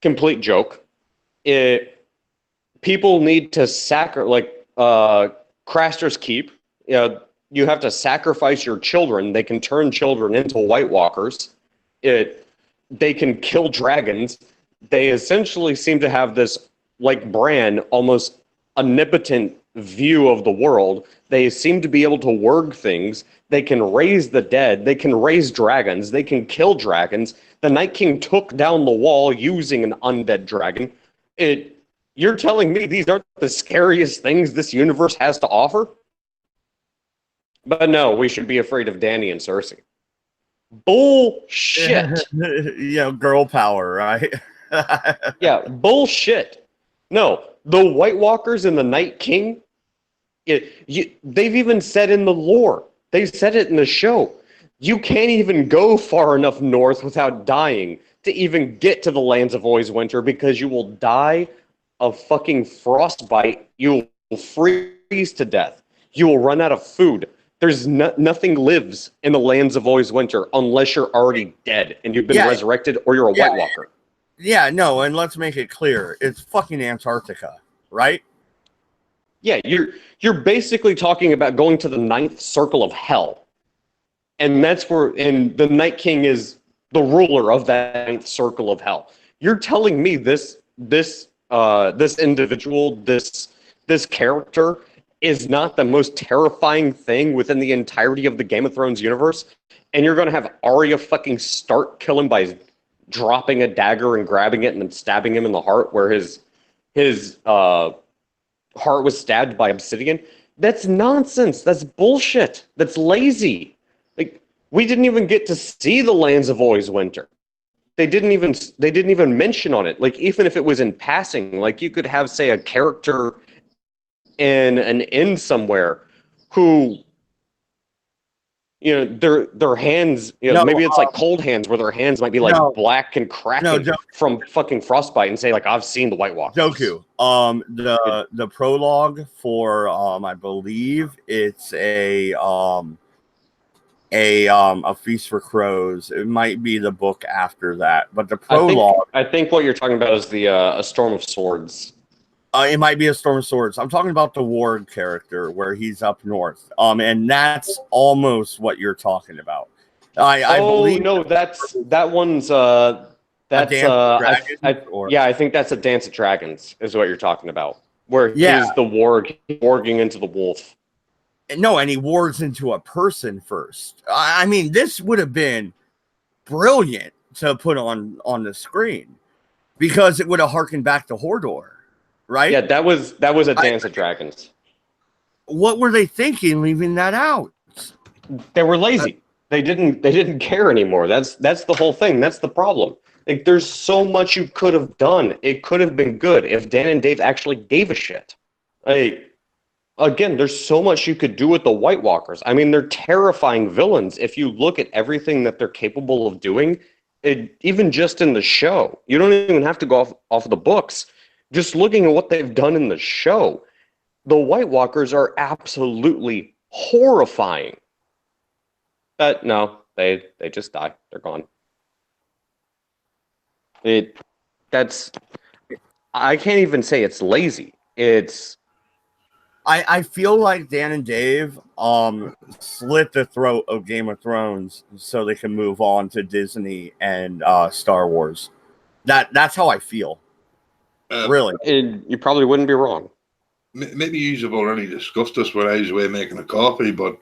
complete joke. People need to Craster's Keep. You have to sacrifice your children. They can turn children into White Walkers. They can kill dragons. They essentially seem to have this, like Bran, almost omnipotent view of the world. They seem to be able to warg things. They can raise the dead. They can raise dragons. They can kill dragons. The Night King took down the wall using an undead dragon. You're telling me these aren't the scariest things this universe has to offer? But no, we should be afraid of Dany and Cersei. Bullshit. Girl power, right? Yeah, bullshit. No, the White Walkers and the Night King, they've even said in the lore, they said it in the show, you can't even go far enough north without dying to even get to the lands of Always Winter because you will die of fucking frostbite. You will freeze to death. You will run out of food. There's nothing lives in the lands of Always Winter unless you're already dead and you've been resurrected or you're a White Walker. Yeah, no, and let's make it clear. It's fucking Antarctica, right? Yeah, you're basically talking about going to the ninth circle of hell. And that's where the Night King is the ruler of that ninth circle of hell. You're telling me this individual, this character is not the most terrifying thing within the entirety of the Game of Thrones universe, and you're going to have Arya fucking Stark kill him by dropping a dagger and grabbing it and then stabbing him in the heart where his heart was stabbed by obsidian? That's nonsense. That's bullshit. That's lazy. Like, we didn't even get to see the lands of Always Winter. They didn't even mention on it. Like, even if it was in passing, like you could have, say, a character in an inn somewhere who, their hands, maybe it's like Cold Hands where their hands might be like black and cracking from fucking frostbite and say like, I've seen the White Walkers. Joku. The prologue for I believe it's a Feast for Crows. It might be the book after that, but the prologue. I think what you're talking about is the A Storm of Swords. It might be A Storm of Swords. I'm talking about the Ward character where he's up north. And that's almost what you're talking about. I believe. No, that one's I think that's a Dance of Dragons is what you're talking about. Where he's the warging into the wolf. No, and he wargs into a person first. I mean, this would have been brilliant to put on the screen because it would have harkened back to Hodor. Right? Yeah, that was a Dance of Dragons. What were they thinking leaving that out? They were lazy. They didn't care anymore. That's the whole thing. That's the problem. Like, there's so much you could have done. It could have been good if Dan and Dave actually gave a shit. Again, there's so much you could do with the White Walkers. I mean, they're terrifying villains if you look at everything that they're capable of doing. Even just in the show. You don't even have to go off of the books. Just looking at what they've done in the show, the White Walkers are absolutely horrifying. But no, they just die. They're gone. I can't even say it's lazy. I feel like Dan and Dave slit the throat of Game of Thrones so they can move on to Disney and Star Wars. That's how I feel. Really? You probably wouldn't be wrong. Maybe you've already discussed this when I was away making a coffee, but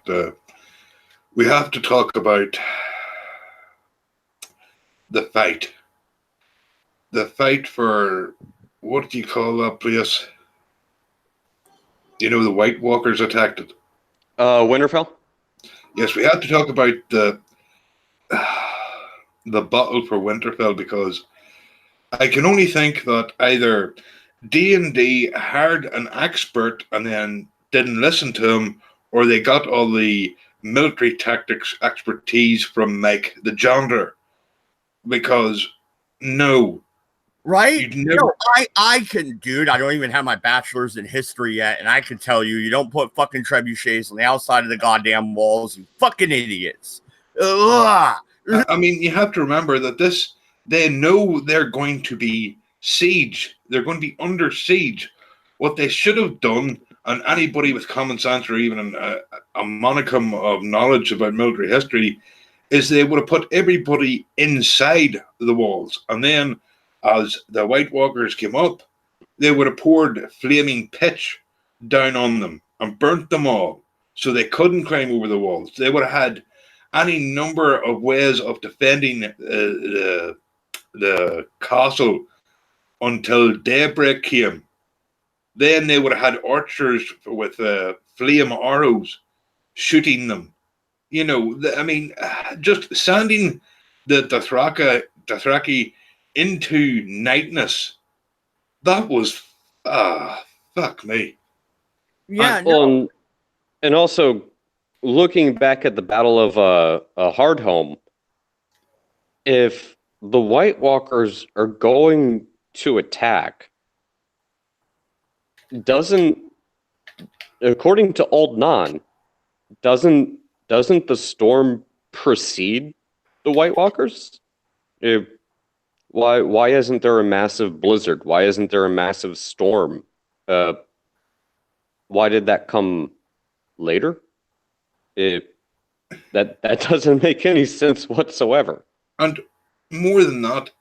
we have to talk about the fight. The fight for, what do you call that place? The White Walkers attacked it. Winterfell? Yes, we have to talk about the battle for Winterfell because I can only think that either D&D hired an expert and then didn't listen to him, or they got all the military tactics expertise from Mike the Jonder, because no, Right? you'd never. No, I can, dude. I don't even have my bachelor's in history yet, and I can tell you, you don't put fucking trebuchets on the outside of the goddamn walls, you fucking idiots. Ugh. I mean, you have to remember that they know they're going to be siege. They're going to be under siege. What they should have done, and anybody with common sense or even a monicum of knowledge about military history, is they would have put everybody inside the walls. And then, as the White Walkers came up, they would have poured flaming pitch down on them and burnt them all so they couldn't climb over the walls. They would have had any number of ways of defending the castle until daybreak came. Then they would have had archers with flame arrows shooting them. You know, I mean, just sending the Dothraki into nightness. That was, fuck me. Yeah, Well, and also looking back at the Battle of Hardhome, if the White Walkers are going to attack, according to Old Non, doesn't the storm precede the White Walkers? Why isn't there a massive blizzard? Why isn't there a massive storm? Why did that come later? That doesn't make any sense whatsoever. And more than that,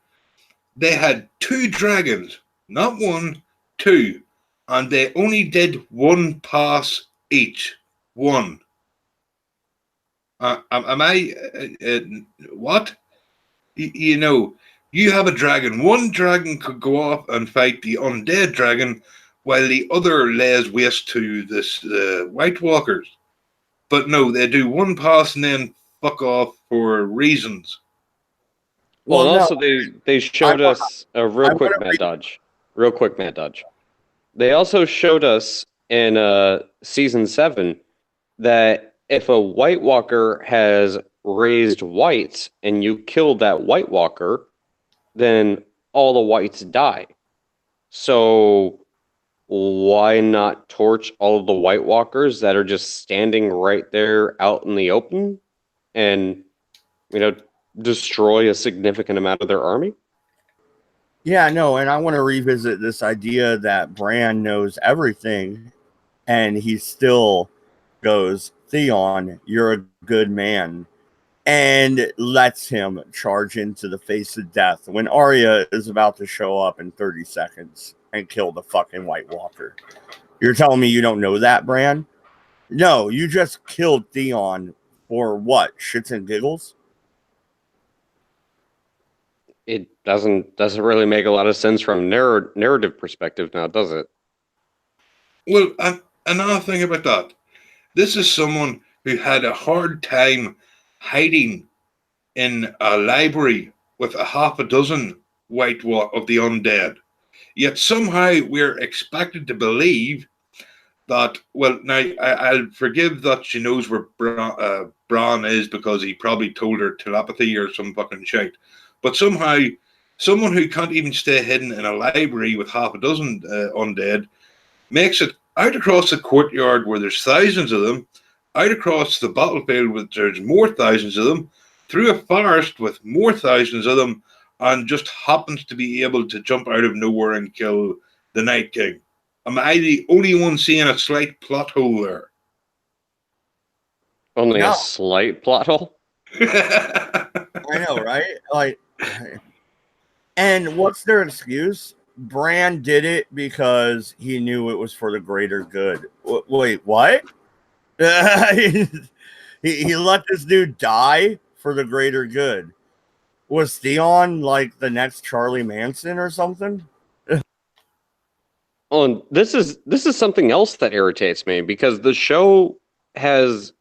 they had 2 dragons, not 1, 2, and they only did 1 pass each. 1. Am I? What? You know, you have a dragon. 1 dragon could go off and fight the undead dragon, while the other lays waste to this White Walkers. But no, they do 1 pass and then fuck off for reasons. Well, no. also they showed us a real quick Mad Dodge. They also showed us in season 7 that if a White Walker has raised whites and you kill that White Walker, then all the whites die. So why not torch all of the White Walkers that are just standing right there out in the open and, destroy a significant amount of their army? Yeah, no, and I want to revisit this idea that Bran knows everything, and he still goes, Theon, you're a good man, and lets him charge into the face of death when Arya is about to show up in 30 seconds and kill the fucking White Walker. You're telling me you don't know that, Bran? No, you just killed Theon for what? Shits and giggles? It doesn't really make a lot of sense from a narrative perspective now, does it? Well, another thing about that, this is someone who had a hard time hiding in a library with a half a dozen White Walk of the undead. Yet somehow we're expected to believe that, well, now I'll forgive that she knows where Bran is because he probably told her telepathy or some fucking shit. But somehow, someone who can't even stay hidden in a library with half a dozen undead makes it out across the courtyard where there's thousands of them, out across the battlefield where there's more thousands of them, through a forest with more thousands of them, and just happens to be able to jump out of nowhere and kill the Night King. Am I the only one seeing a slight plot hole there? Only a slight plot hole? I know, right? Like, and what's their excuse? Bran did it because he knew it was for the greater good. Wait, what? he let this dude die for the greater good. Was Theon like the next Charlie Manson or something? Oh, and this is something else that irritates me because the show has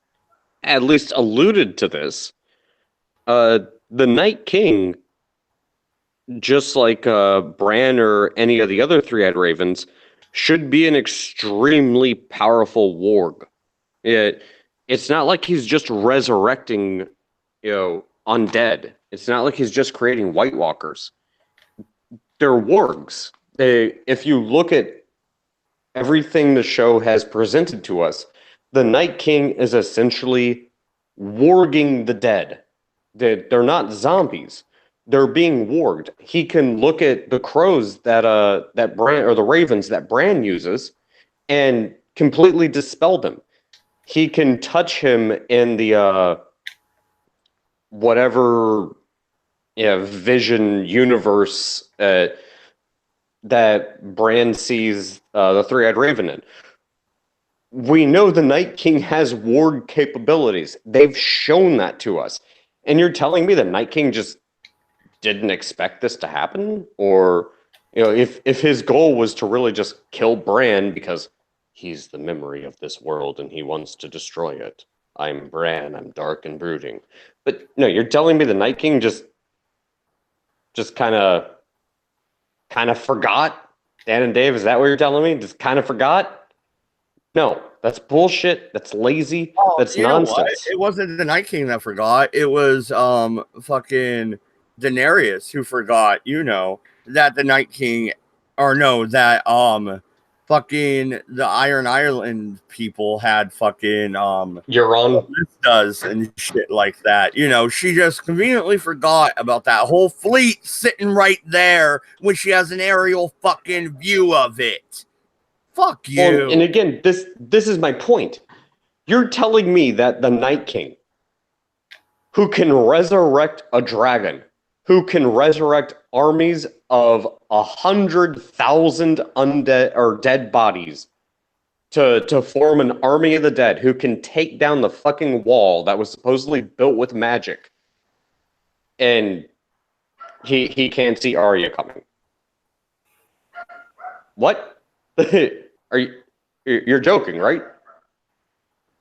at least alluded to this. The Night King, just like Bran or any of the other three-eyed ravens, should be an extremely powerful warg. it's not like he's just resurrecting, undead. It's not like he's just creating White Walkers. They're wargs. If you look at everything the show has presented to us, the Night King is essentially warging the dead. They're not zombies. They're being warged. He can look at the crows that Bran, or the ravens that Bran uses, and completely dispel them. He can touch him in the whatever vision universe that Bran sees the Three-Eyed Raven in. We know the Night King has warg capabilities. They've shown that to us. And you're telling me the Night King just didn't expect this to happen? Or, if his goal was to really just kill Bran because he's the memory of this world and he wants to destroy it. I'm Bran, I'm dark and brooding. But no, you're telling me the Night King just kind of forgot? Dan and Dave, is that what you're telling me? Just kind of forgot? No, that's bullshit. That's lazy. That's nonsense. It wasn't the Night King that forgot. It was fucking Daenerys who forgot, that the Night King, fucking the Iron Island people had fucking Euron does and shit like that. She just conveniently forgot about that whole fleet sitting right there when she has an aerial fucking view of it. Fuck you. Well, and again, this is my point. You're telling me that the Night King, who can resurrect a dragon, who can resurrect armies of 100,000 undead or dead bodies to form an army of the dead, who can take down the fucking wall that was supposedly built with magic, and he can't see Arya coming. What? You're joking, right?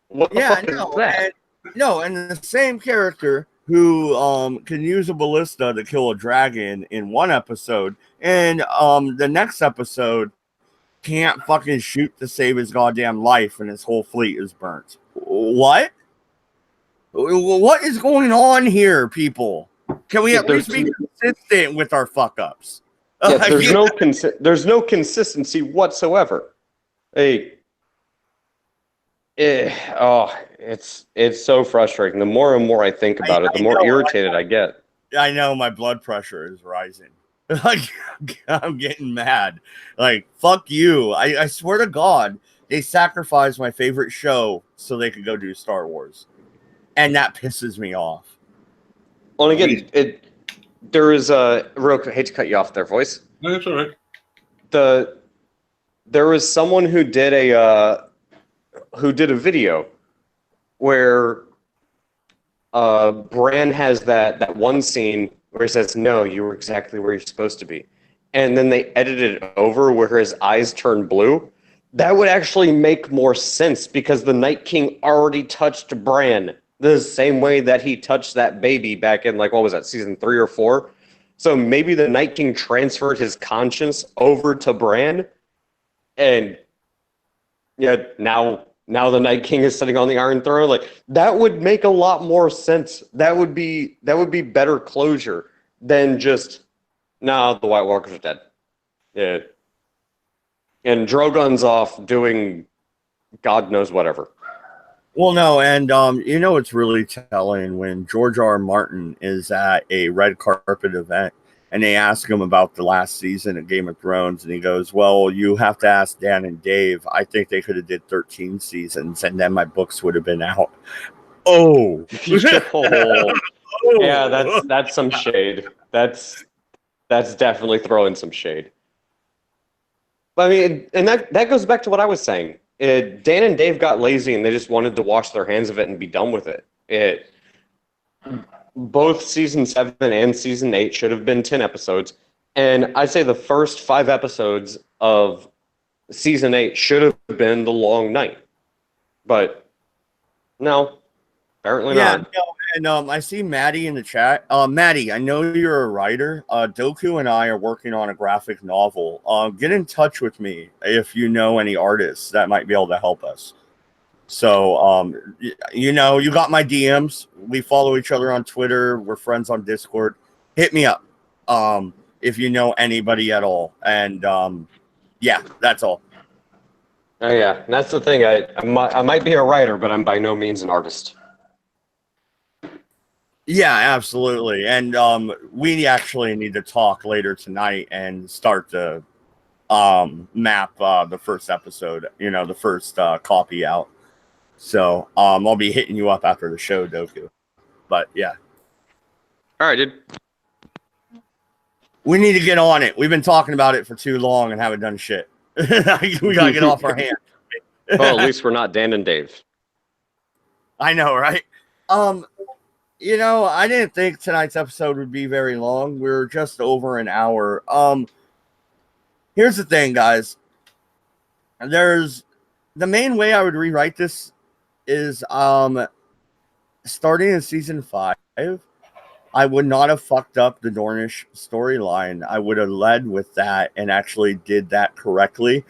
What the fuck is that? And the same character who can use a ballista to kill a dragon in one episode, and the next episode can't fucking shoot to save his goddamn life, and his whole fleet is burnt. What? What is going on here, people? Can we at least be consistent with our fuck ups? Yeah, there's no consistency whatsoever. It's so frustrating. The more and more I think about it, the more irritated I get. I know my blood pressure is rising. I'm getting mad. Fuck you. I swear to God, they sacrificed my favorite show so they could go do Star Wars. And that pisses me off. Well, again, there is a real quick, hate to cut you off there, voice. No, that's all right. There was someone who did a video where Bran has that one scene where he says, "No, you were exactly where you're supposed to be," and then they edited it over where his eyes turn blue. That would actually make more sense because the Night King already touched Bran the same way that he touched that baby back in, what was that, season 3 or 4? So maybe the Night King transferred his conscience over to Bran, and now the Night King is sitting on the Iron Throne. That would make a lot more sense. That would be better closure than just, the White Walkers are dead. Yeah. And Drogon's off doing God knows whatever. Well, no, and it's really telling when George R. R. Martin is at a red carpet event and they ask him about the last season of Game of Thrones, and he goes, "Well, you have to ask Dan and Dave. I think they could have did 13 seasons, and then my books would have been out." Oh, yeah, that's some shade. That's definitely throwing some shade. I mean, and that goes back to what I was saying. Dan and Dave got lazy and they just wanted to wash their hands of it and be done with it. Both season 7 and season 8 should have been 10 episodes. And I'd say the first 5 episodes of season 8 should have been The Long Night. But no, apparently not. No, and I see Maddie in the chat. Maddie, I know you're a writer. Doku and I are working on a graphic novel. Get in touch with me if you know any artists that might be able to help us. So, you know, you got my DMs. We follow each other on Twitter. We're friends on Discord. Hit me up if you know anybody at all. And yeah, that's all. Oh yeah, and that's the thing. I might be a writer, but I'm by no means an artist. Yeah, absolutely. And we actually need to talk later tonight and start to map the first episode, you know, the first copy out. So I'll be hitting you up after the show, Doku. But yeah. All right, dude. We need to get on it. We've been talking about it for too long and haven't done shit. We gotta get off our hands. Well, at least we're not Dan and Dave. I know, right? You know, I didn't think tonight's episode would be very long. We're just over an hour. Here's the thing, guys. There's the main way I would rewrite this is starting in season 5. I would not have fucked up the Dornish storyline. I would have led with that and actually did that correctly.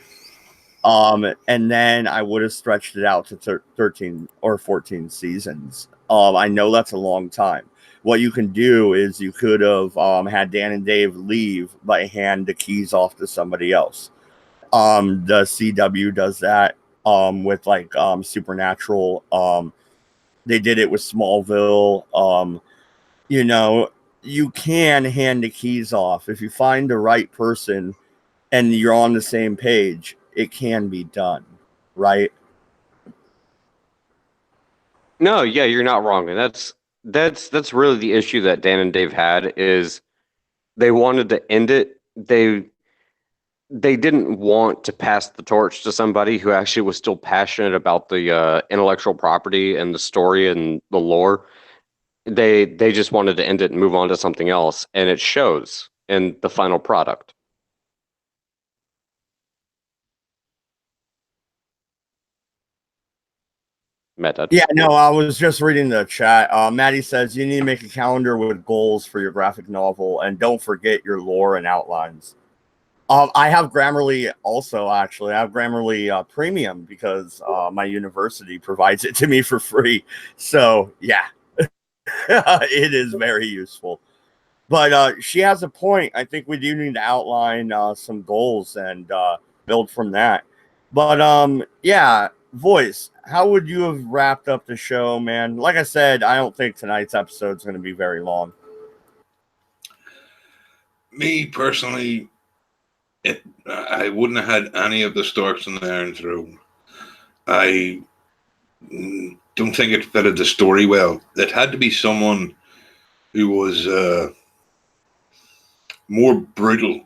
And then I would have stretched it out to 13 or 14 seasons. I know that's a long time. What you can do is you could have had Dan and Dave leave by hand the keys off to somebody else. The CW does that with like Supernatural. They did it with Smallville. You know, you can hand the keys off. If you find the right person and you're on the same page, it can be done, right? No, yeah, you're not wrong, and that's really the issue that Dan and Dave had is they wanted to end it. They didn't want to pass the torch to somebody who actually was still passionate about the intellectual property and the story and the lore. They just wanted to end it and move on to something else, and it shows in the final product. Meta. Yeah, no, I was just reading the chat. Maddie says you need to make a calendar with goals for your graphic novel, and don't forget your lore and outlines. I have Grammarly also, actually. I have Grammarly Premium because my university provides it to me for free. So, yeah, it is very useful. But she has a point. I think we do need to outline some goals and build from that. But, yeah, Voice, how would you have wrapped up the show, man? Like I said, I don't think tonight's episode is going to be very long. Me, personally, I wouldn't have had any of the Starks on the Iron Throne. I don't think it fitted the story well. It had to be someone who was more brutal.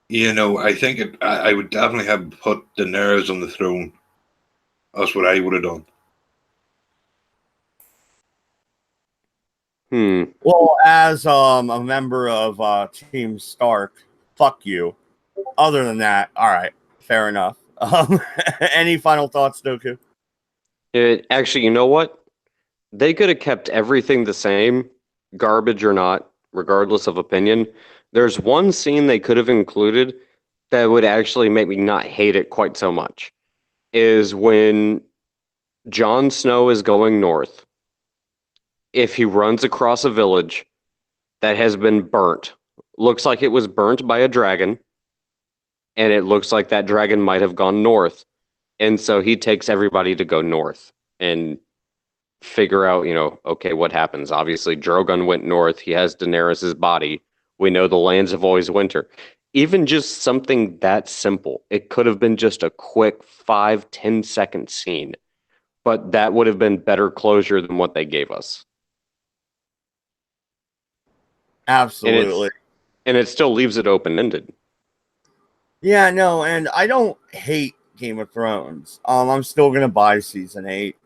You know, I think I would definitely have put Daenerys on the throne. That's what I would have done. Well, as a member of Team Stark, fuck you. Other than that, all right, fair enough. Any final thoughts, Doku? Actually, you know what? They could have kept everything the same, garbage or not, regardless of opinion. There's one scene they could have included that would actually make me not hate it quite so much. Is when Jon Snow is going north. If he runs across a village that has been burnt, looks like it was burnt by a dragon, and it looks like that dragon might have gone north. And so he takes everybody to go north and figure out, you know, okay, what happens? Obviously, Drogon went north. He has Daenerys' body. We know the lands of always winter. Even just something that simple. It could have been just a quick 5-10 second scene. But that would have been better closure than what they gave us. Absolutely. And it still leaves it open-ended. Yeah, no, and I don't hate Game of Thrones. I'm still gonna buy season 8.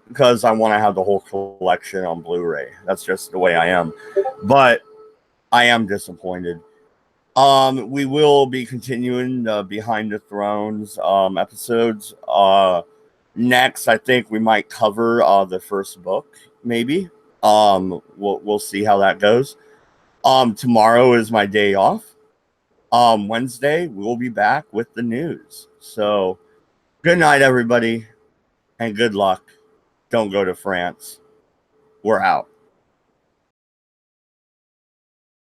Because I want to have the whole collection on Blu-ray. That's just the way I am. But I am disappointed. We will be continuing the Behind the Thrones episodes. Next, I think we might cover the first book, maybe. We'll see how that goes. Tomorrow is my day off. Wednesday, we'll be back with the news. So, good night, everybody. and good luck. Don't go to France. We're out.